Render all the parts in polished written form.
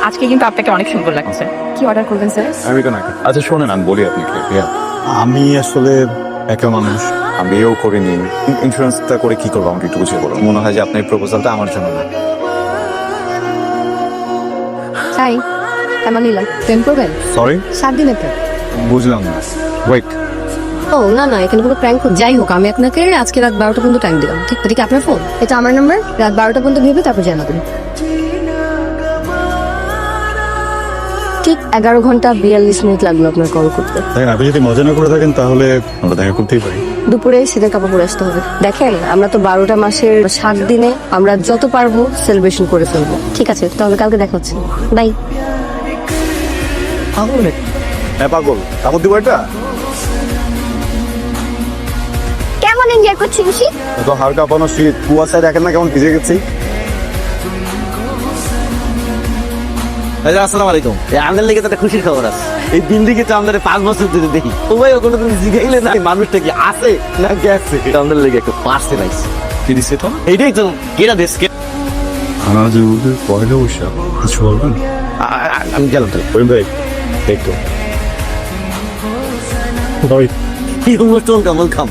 আজকে কিন্তু আপনাকে অনেক সুন্দর লাগছে। কি অর্ডার করবেন স্যার? আমি তো নাকি। আচ্ছা শোনেন, আমি বলি আপনাকে। আমি আসলে একা মানুষ, আমি বিয়েও করিনি। ইন্স্যুরেন্সটা করে কি করবো আমাকে একটু বুঝিয়ে বলুন। মনে হয় যে আপনার প্রপোজালটা আমার জন্য না। হাই, কেমন নিলাম? প্রেম করবেন? সরি, 7 দিনের প্রেম। বুঝলাম না। ওয়েট, ও না না, এখানে কোনো প্র্যাঙ্ক হচ্ছে। যাই হোক, আমি আপনাকে আজকে রাত 12টা পর্যন্ত টাইম দিলাম। ঠিক এটা কি আপনার ফোন? এটা আমার নাম্বার। রাত 12টা পর্যন্ত ভেবে তারপর জানাবেন। ঠিক 11 ঘন্টা 42 মিনিট লাগলো আপনার কল করতে। দেখেন আপনি যদি মজা না করে থাকেন তাহলে আমরা দেখা করতেই পারি। দুপুরে শীতের কাপড় পরে আসতে হবে। দেখেন, আমরা তো 12টা মাসের 7 দিনে আমরা যত পারবো সেলিব্রেশন করে ফেলবো। ঠিক আছে, তাহলে কালকে দেখা হচ্ছে। বাই। হ্যাঁ পাগল, কাপড় দিব এটা? কেমন এনজয় করছি খুশি? তো হাড় কাঁপানো শীত, কুয়াশায় দেখেন না কেমন ভিজে গেছি। আসসালামু আলাইকুম। আমাদের লেগে তো একটা খুশির খবর আছে। এই দিন দিকে তো আমাদের 5 বছর ধরে দেখি। ও ভাই, কোনো তুমি জিগাইলে না মানুষটা কি আছে না গেছে। আমাদের লেগে একটা পার্সেল আইছে। কি দিছে তো? এইটাই তো কেনা দেশ। আজ ওদের পয়লা বৈশাখ, কিছু বলবেন? আমি গেলাম তো। ওই ভাই এই তো ওয়েলকাম।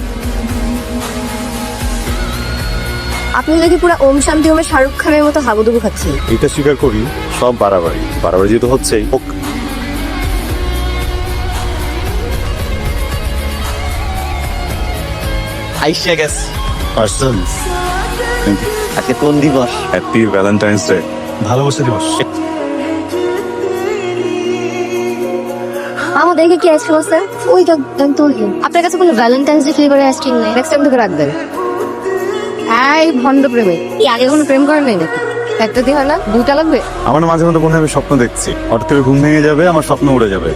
আপনি দেখি পুরো ওম শান্তি ওমে শাহরুখ খানের মতো হাবুডুবু খাচ্ছেন। এটা স্বীকার করি, সব বাড়াবাড়ি বাড়াবাড়ি যেহেতু হচ্ছেই হোক। আইসা গেছে। পার্সেল। আজকে কোন দিবস? হ্যাপি ভ্যালেন্টাইন্স ডে, ভালোবাসা দিবস। আমাদেরকে কি আইসক্রিম আছে? ওই তো আপনার কাছে কোনো ভ্যালেন্টাইন্স ডে ফ্লেভারের আইসক্রিম নেই? নেক্সট টাইম থেকে রাখবেন। এই ভন্ড প্রেমে কি আগে কোনো প্রেম করেন নাই নাকি? একটা দিয়ে হয় না, 2টা লাগবে? আমার মাঝে মধ্যে মনে হয় আমি স্বপ্ন দেখছি, হঠাৎ করে ঘুম ভেঙে যাবে, আমার স্বপ্ন উড়ে যাবে।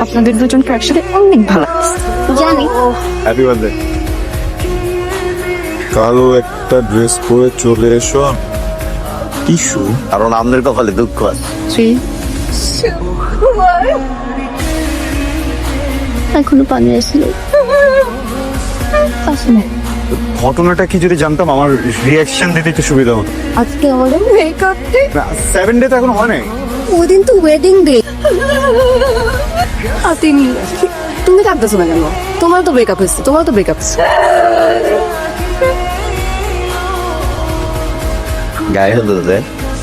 আপনাদের দুজনকে একসাথে অনেক ভালো লাগছে। জানি। Happy birthday. কালো একটা ড্রেস পরে চলে এসো। টিস্যু? কারণ আমাদের কপালে দুঃখ আছে। 3 এখনো পানি আসলো। ঘটনাটা কি যদি জানতাম আমার রিয়াকশন দিতে একটু সুবিধা হতো। আজকে আমাদের মেকআপ ডে। 7 ডে তো এখন হয় নাই। ওই দিন তো ওয়েডিং ডে। তুমি কাঁদতেছো না কেন? তোমার তো ব্রেকআপ হয়েছে, তোমার তো ব্রেকআপ হয়েছে। গায়ে হলুদে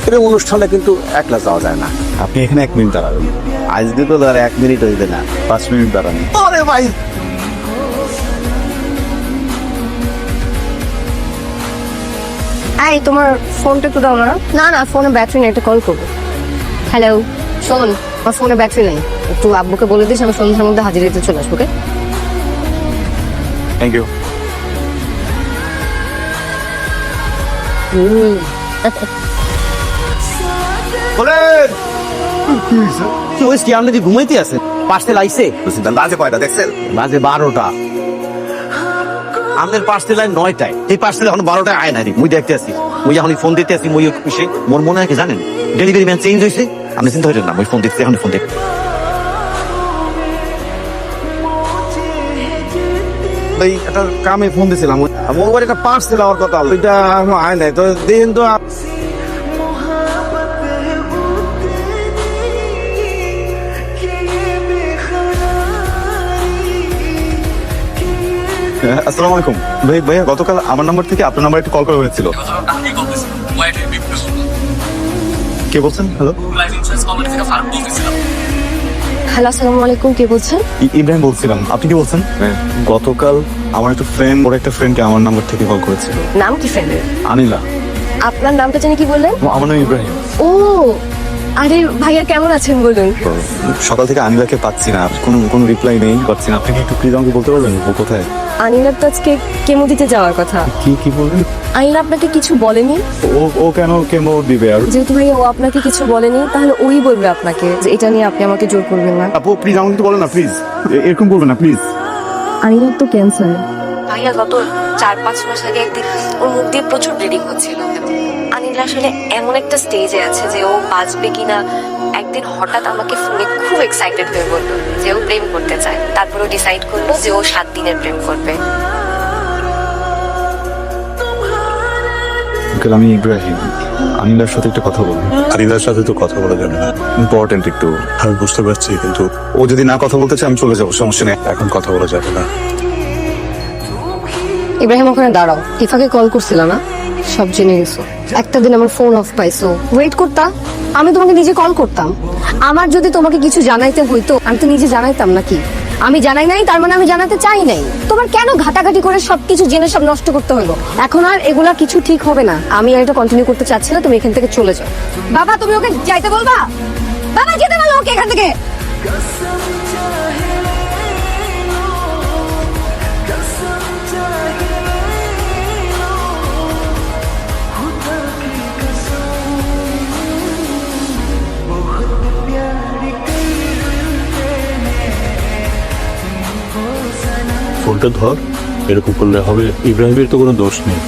এরকম অনুষ্ঠানে কিন্তু একলা যাওয়া যায় না। আপনি এখানে 1 মিনিট দাঁড়াবেন। আজকে তো ধর 1 মিনিট হইবে না। 5 মিনিট দাঁড়ান। আরে ভাই, এই তোমার ফোনটা একটু দাও না। না না, ফোনে ব্যাটারি নেই, একটা কল করবো। হ্যালো, শোন, আমার ফোনে ব্যাটারি নেই, একটু আব্বুকে বলে দিস আমি সন্ধ্যার মধ্যে হাজির হতে চলে আসবো। ওকে? Thank you. কি আপনি কি ঘুমাইতে আছেন? পার্সেল আইছে। বাজে কয়টা দেখছেন? বাজে 12টা। আমাদের পার্সেল আই 9টায়। এই পার্সেল এখন 12টায় আয় না রে। মুই দেখতে আসি, মুই যখন ফোন দিতে আসি, মুই খুশি। মোর মনে হয় কি জানেন, ডেলিভারি ম্যান চেঞ্জ হয়েছে। আপনি চিন্তা হইলেন না, মুই ফোন দিতে এখন ফোন দেখতে। ভাই একটা কামে ফোন দিছিলাম, মোবাইল একটা পার্সেল আমার কথা, ওইটা এখনো আয় নাই। তো দেখেন তো। আসসালামু আলাইকুম ভাইয়া, গতকাল আমার নাম্বার থেকে আপনার নাম্বার একটু কল করা হয়েছিল। কে বলছেন? হ্যালো, হ্যালো, আসসালামু আলাইকুম, কে বলছেন? ইব্রাহিম বলছিলাম। আপনি কি বলছেন? গতকাল আমার একটা ফ্রেন্ড, ওর একটা ফ্রেন্ডকে আমার নাম্বার থেকে কল করেছিল। নাম কি ফ্রেন্ডের? আনিলা। আপনার নামটা জানি কি বললেন? আমার নাম ইব্রাহিম। ও, আরে ভাইয়া কেমন আছেন বলুন। সকাল থেকে আনিলাকে পাচ্ছি না, কোনো রিপ্লাই নেই, পাচ্ছি না। আপনি কি একটু প্লিজ আমাকে বলতে পারবেন ও কোথায়? আনিলার তো আজকে কেমো দিতে যাওয়ার কথা। কি বলবেন? আনিলা আপনাকে কিছু বলেনি? ও কেন কেমো দিবে? আর যেহেতু ভাই ও আপনাকে কিছু বলেনি, তাহলে ওই বলবে আপনাকে যে এটা নিয়ে আপনি আমাকে জোর করবেন না। আপু প্লিজ আমাকে একটু বলেন না, প্লিজ এরকম করবেন না প্লিজ। আনিলার তো ক্যান্সার। ভাইয়া গত 4-5 মাস আগে একদিন ওর মুখ দিয়ে প্রচুর ব্লিডিং হচ্ছিল। আনিলা নাহিলা আসলে এমন একটা স্টেজে আছে যে ও বাঁচবে কিনা। একদিন হঠাৎ আমাকে ফোনে খুব এক্সাইটেড হয়ে বললো যে ও প্রেম করতে চায়। তারপর ও ডিসাইড করলো যে ও 7 দিনের প্রেম করবে। আঙ্কেল, আমি ইব্রাহিম। আনিলার সাথে একটা কথা বলবো। আনিলার সাথে তো কথা বলা যাবে না। ইম্পর্টেন্ট একটু। আমি বুঝতে পারছি, কিন্তু ও যদি না কথা বলতে চায় আমি চলে যাবো, সমস্যা নেই। এখন কথা বলা যাবে না। ইব্রাহিম ওখানে দাঁড়াও। ইফাকে কল করছিল না, সব জেনে গেছো। একটা দিন আমার ফোন অফ পাইছো, ওয়েট করতা। আমি তোমাকে নিজে কল করতাম। আমার যদি তোমাকে কিছু জানাইতে হইতো আমি তো নিজে জানাইতাম নাকি? আমি জানাই নাই, তার মানে আমি জানাতে চাই নাই। তোমার কেন ঘাটাঘাটি করে সবকিছু জেনে সব নষ্ট করতে হলো? এখন আর এগুলা কিছু ঠিক হবে না। আমি আর এটা কন্টিনিউ করতে চাচ্ছি না, তুমি এখান থেকে চলে যাও। বাবা, তুমি ওকে যাইতে বলবা? বাবা, যেতে বলো ওকে এখান থেকে। ফোনটা ধর, এরকম করলে হবে? ইব্রাহিমের তো কোনো দোষ নেই।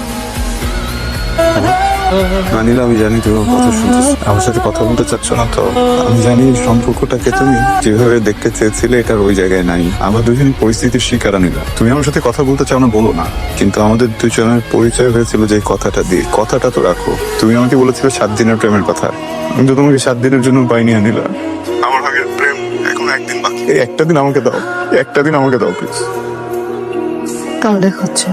আনিলা, আমি জানি তুমি আমার কথা শুনতেছো, আমার সাথে কথা বলতে চাচ্ছ না তো। আমি জানি এই সম্পর্কটাকে তুমি যেভাবে দেখতে চেয়েছিলে এটার ওই জায়গায় নাই। আমরা দুজনই পরিস্থিতির শিকার। আনিলা, তুমি আমার সাথে কথা বলতে চাও না বলো না, কিন্তু আমাদের দুজনের পরিচয় হয়েছিল যে কথাটা দিয়ে। কথাটা তো রাখো। তুমি আমাকে বলেছিলে 7 দিনের প্রেমের কথা, আমি তো তোমাকে 7 দিনের জন্য পাইনি। আনিলা, আমার আগের প্রেম এখন 1 দিন বাকি। এই একটা দিন আমাকে দাও, একটা দিন আমাকে দাও প্লিজ। কাল দেখাচ্ছে।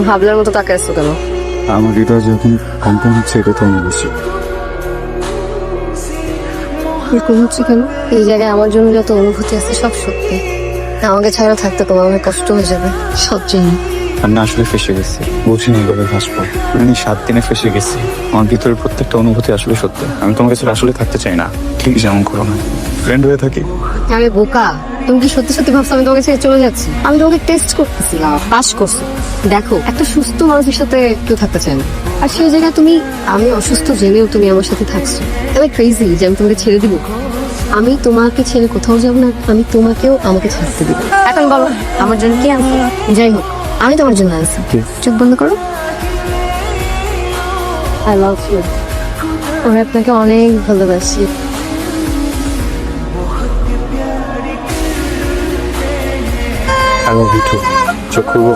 ভাবলার মতো তাকে আসছো কেন? আমার হৃদয় যখন কম্পন হচ্ছে এটা তো আমি বুঝছি। এরকম হচ্ছে কেন? এই জায়গায় আমার জন্য যত অনুভূতি আছে সব সত্যি। আমাকে ছাড়া থাকতে তোমার অনেক কষ্ট হয়ে যাবে, সব জানি। আমি না আসলে ফেসে গেছি, বুঝিনি এভাবে ভাসবো। আমি 7 দিনে ফেসে গেছি। আমার ভিতরের প্রত্যেকটা অনুভূতি আসলে সত্যি। আমি তোমার কাছে আসলে থাকতে চাই না। প্লিজ এমন করো না, ফ্রেন্ড হয়ে থাকি। আমি বোকা? তুমি কি সত্যি সত্যি ভাবছো আমি তোমাকে ছেড়ে চলে যাচ্ছি? আমি তোমাকে টেস্ট করতেছিলাম, পাস করছো। দেখো, একটা সুস্থ মানুষের সাথে কেউ থাকতে চায় না। আর সেই জায়গায় তুমি, আমি অসুস্থ জেনেও তুমি আমার সাথে থাকছো। আমি ক্রেজি যে আমি তোমাকে ছেড়ে দিব। আমি তোমাকে ছেড়ে কোথাও যাবো না, আমি তোমাকেও আমাকে ছাড়তে দিব। এখন বলো আমার জন্য কি আনছো? যাই হোক, আমি তোমার জন্য আনছি। চোখ বন্ধ করো। I love you. আমি আপনাকে অনেক ভালোবাসি। I love you too. চোখ খুলবো?